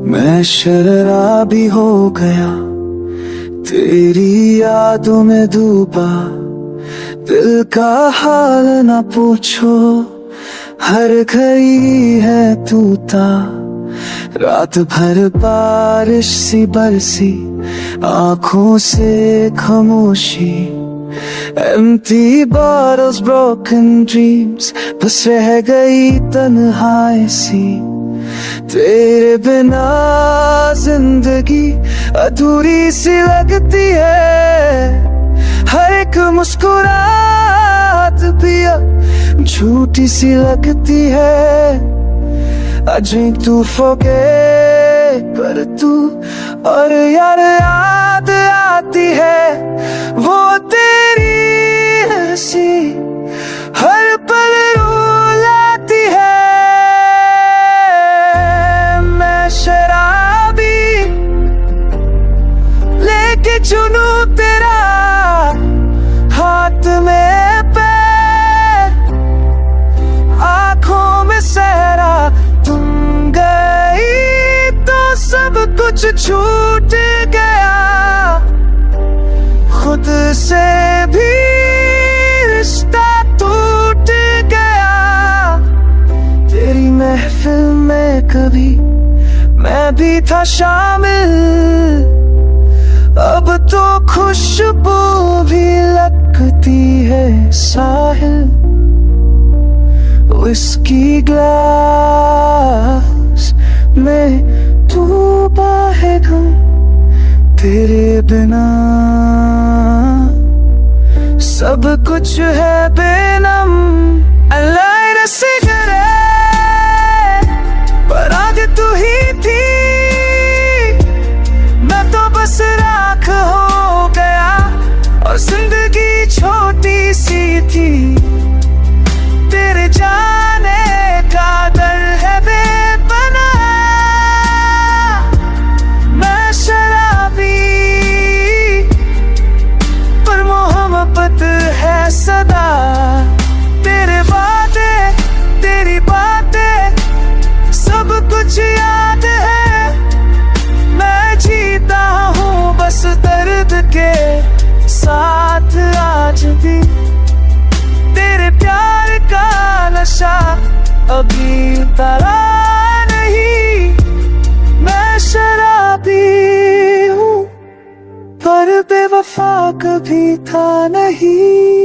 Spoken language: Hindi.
मैं शराबी हो गया, तेरी यादों में डूबा, दिल का हाल ना पूछो, हर घड़ी है तूता। रात भर बारिश सी बरसी, आंखों से खामोशी, empty bottles, broken dreams, बस रह गई तन्हाई सी। तेरे बिना जिंदगी अधूरी सी लगती है, हर एक मुस्कुराहट भी झूठी सी लगती है। I drink to forget, पर तू और यार याद आती है वो तेरी हंसी, हर पल रुलाती है। मैं शराबी लेके चुनू तेरा, हाथ में पैर, आंखों में सहरा, तुम गई तो सब कुछ छूट गया, खुद से भी रिश्ता टूट गया। तेरी महफिल में कभी मैं भी था शामिल, अब तो खुशबू भी लगती है साहिल। विस्की ग्लास में डूबा है गम, तेरे बिना सब कुछ है बेनम। I light a cigarette, पर आग तू ही थी, मैं तो बस राख हो गया, और जिंदगी छोटी सी थी, तेरे जाने का डर है बेपना। मैं शराबी पर मोहब्बत है सदा, तेरे बातें तेरी बातें सब कुछ याद है। मैं जीता हूँ बस दर्द के साथ आज भी, तेरे प्यार का नशा अभी उतरा नहीं। मैं शराबी हूँ पर बेवफा कभी था नहीं।